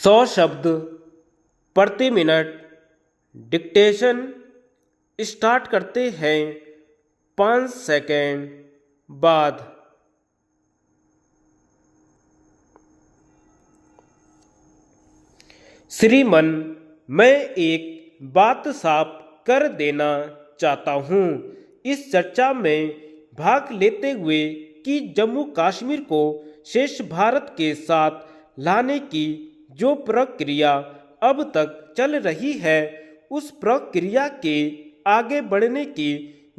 100 शब्द प्रति minute dictation start करते हैं 5 सेकेंड बाद। श्रीमान, मैं एक बात साफ कर देना चाहता हूँ इस चर्चा में भाग लेते हुए कि जम्मू कश्मीर को शेष भारत के साथ लाने की जो प्रक्रिया अब तक चल रही है उस प्रक्रिया के आगे बढ़ने की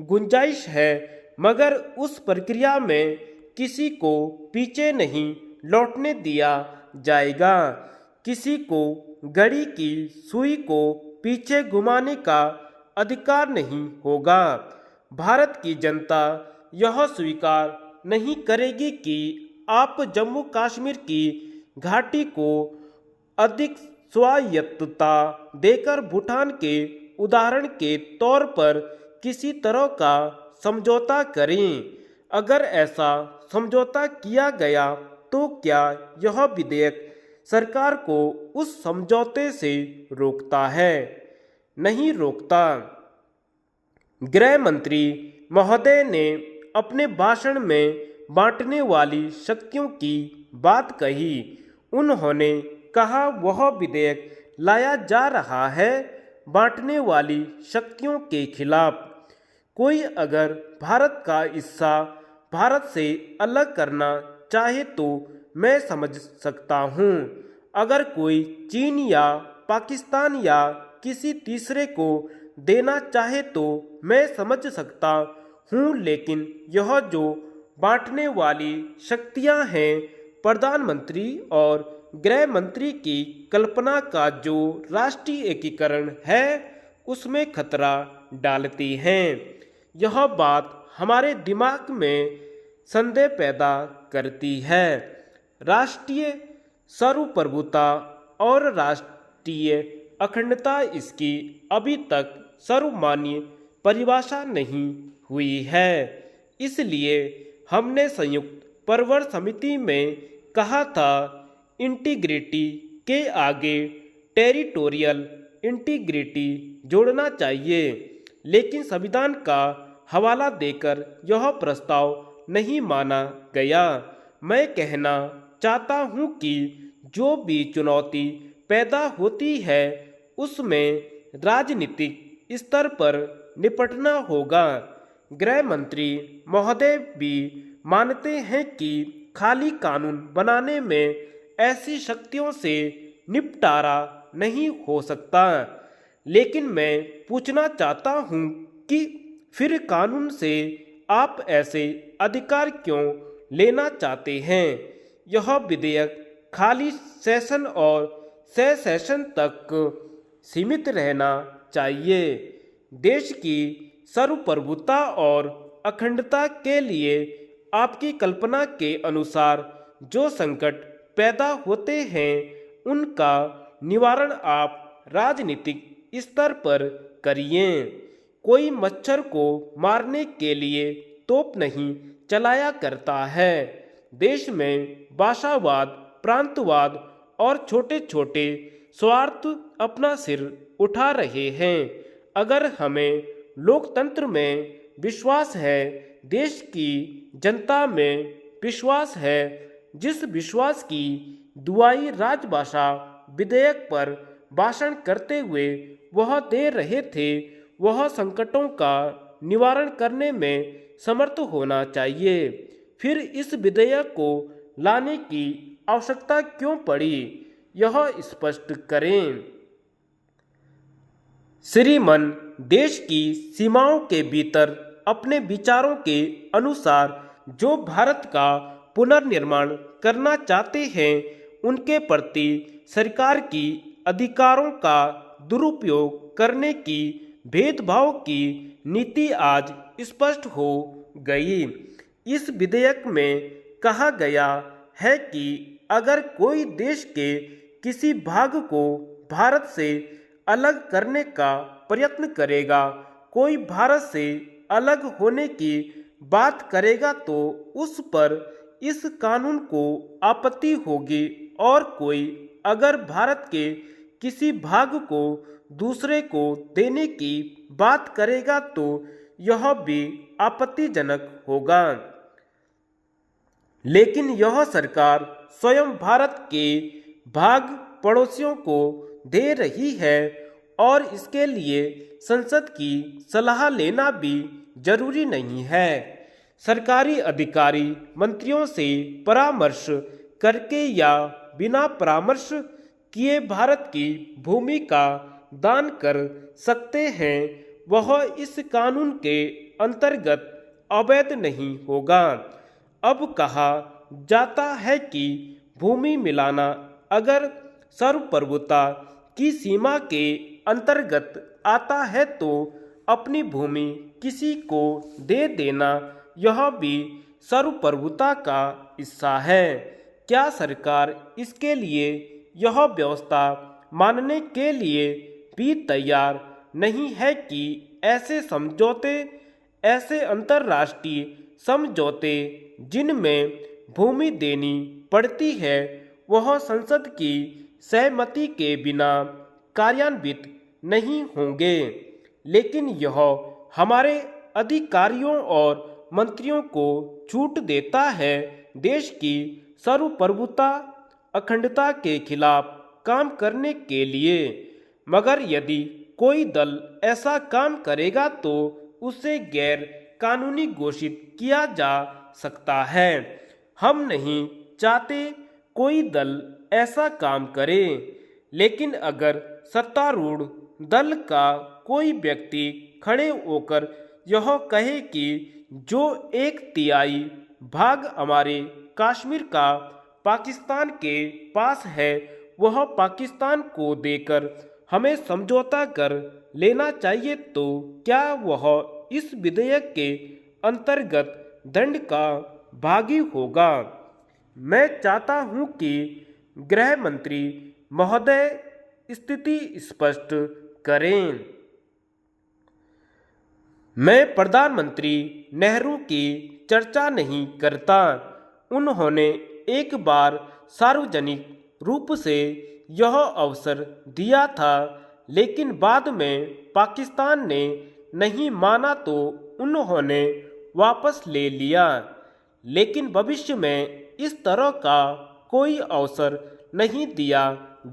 गुंजाइश है, मगर उस प्रक्रिया में किसी को पीछे नहीं लौटने दिया जाएगा। किसी को घड़ी की सुई को पीछे घुमाने का अधिकार नहीं होगा। भारत की जनता यह स्वीकार नहीं करेगी कि आप जम्मू कश्मीर की घाटी को अधिक स्वायत्तता देकर भूटान के उदाहरण के तौर पर किसी तरह का समझौता करें। अगर ऐसा समझौता किया गया तो क्या यह विधेयक सरकार को उस समझौते से रोकता है? नहीं रोकता। गृह मंत्री महोदय ने अपने भाषण में बांटने वाली शक्तियों की बात कही। उन्होंने कहा वह विधेयक लाया जा रहा है बांटने वाली शक्तियों के खिलाफ। कोई अगर भारत का हिस्सा भारत से अलग करना चाहे तो मैं समझ सकता हूँ। अगर कोई चीन या पाकिस्तान या किसी तीसरे को देना चाहे तो मैं समझ सकता हूँ, लेकिन यह जो बांटने वाली शक्तियाँ हैं प्रधानमंत्री और गृह मंत्री की कल्पना का जो राष्ट्रीय एकीकरण है उसमें खतरा डालती हैं। यह बात हमारे दिमाग में संदेह पैदा करती है। राष्ट्रीय सर्वप्रभुता और राष्ट्रीय अखंडता इसकी अभी तक सर्वमान्य परिभाषा नहीं हुई है। इसलिए हमने संयुक्त प्रवर समिति में कहा था इंटीग्रिटी के आगे टेरिटोरियल इंटीग्रिटी जोड़ना चाहिए, लेकिन संविधान का हवाला देकर यह प्रस्ताव नहीं माना गया। मैं कहना चाहता हूँ कि जो भी चुनौती पैदा होती है उसमें राजनीतिक स्तर पर निपटना होगा। गृह मंत्री महोदय भी मानते हैं कि खाली कानून बनाने में ऐसी शक्तियों से निपटारा नहीं हो सकता, लेकिन मैं पूछना चाहता हूँ कि फिर कानून से आप ऐसे अधिकार क्यों लेना चाहते हैं? यह विधेयक खाली सेशन और सेशन तक सीमित रहना चाहिए। देश की सर्वप्रभुता और अखंडता के लिए आपकी कल्पना के अनुसार जो संकट पैदा होते हैं उनका निवारण आप राजनीतिक स्तर पर करिए। कोई मच्छर को मारने के लिए तोप नहीं चलाया करता है। देश में भाषावाद, प्रांतवाद और छोटे छोटे स्वार्थ अपना सिर उठा रहे हैं। अगर हमें लोकतंत्र में विश्वास है, देश की जनता में विश्वास है, जिस विश्वास की दुआई राजभाषा विधेयक पर भाषण करते हुए वह दे रहे थे, वह संकटों का निवारण करने में समर्थ होना चाहिए। फिर इस विधेयक को लाने की आवश्यकता क्यों पड़ी, यह स्पष्ट करें। श्रीमान, देश की सीमाओं के भीतर अपने विचारों के अनुसार जो भारत का पुनर्निर्माण करना चाहते हैं उनके प्रति सरकार की अधिकारों का दुरुपयोग करने की भेदभाव की नीति आज स्पष्ट हो गई। इस विधेयक में कहा गया है कि अगर कोई देश के किसी भाग को भारत से अलग करने का प्रयत्न करेगा, कोई भारत से अलग होने की बात करेगा तो उस पर इस कानून को आपत्ति होगी और कोई अगर भारत के किसी भाग को दूसरे को देने की बात करेगा तो यह भी आपत्तिजनक होगा। लेकिन यह सरकार स्वयं भारत के भाग पड़ोसियों को दे रही है और इसके लिए संसद की सलाह लेना भी जरूरी नहीं है। सरकारी अधिकारी मंत्रियों से परामर्श करके या बिना परामर्श किए भारत की भूमि का दान कर सकते हैं। वह इस कानून के अंतर्गत अवैध नहीं होगा। अब कहा जाता है कि भूमि मिलाना अगर सर्वप्रभुता की सीमा के अंतर्गत आता है तो अपनी भूमि किसी को दे देना यह भी सर्वप्रभुता का हिस्सा है। क्या सरकार इसके लिए यह व्यवस्था मानने के लिए भी तैयार नहीं है कि ऐसे समझौते, ऐसे अंतर्राष्ट्रीय समझौते जिनमें भूमि देनी पड़ती है वह संसद की सहमति के बिना कार्यान्वित नहीं होंगे। लेकिन यह हमारे अधिकारियों और मंत्रियों को छूट देता है देश की सर्वप्रभुता अखंडता के खिलाफ काम करने के लिए। मगर यदि कोई दल ऐसा काम करेगा तो उसे गैर कानूनी घोषित किया जा सकता है। हम नहीं चाहते कोई दल ऐसा काम करे, लेकिन अगर सत्तारूढ़ दल का कोई व्यक्ति खड़े होकर यह कहे कि जो 1/3 भाग हमारे कश्मीर का पाकिस्तान के पास है वह पाकिस्तान को देकर हमें समझौता कर लेना चाहिए, तो क्या वह इस विधेयक के अंतर्गत दंड का भागी होगा? मैं चाहता हूं कि गृह मंत्री महोदय स्थिति स्पष्ट करें। मैं प्रधानमंत्री नेहरू की चर्चा नहीं करता। उन्होंने एक बार सार्वजनिक रूप से यह अवसर दिया था, लेकिन बाद में पाकिस्तान ने नहीं माना तो उन्होंने वापस ले लिया। लेकिन भविष्य में इस तरह का कोई अवसर नहीं दिया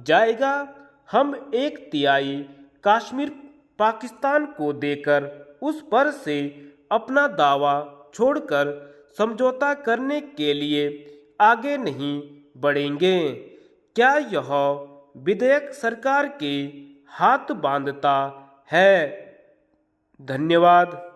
जाएगा। हम 1/3 कश्मीर पाकिस्तान को देकर उस पर से अपना दावा छोड़कर समझौता करने के लिए आगे नहीं बढ़ेंगे। क्या यह विधेयक सरकार के हाथ बांधता है? धन्यवाद।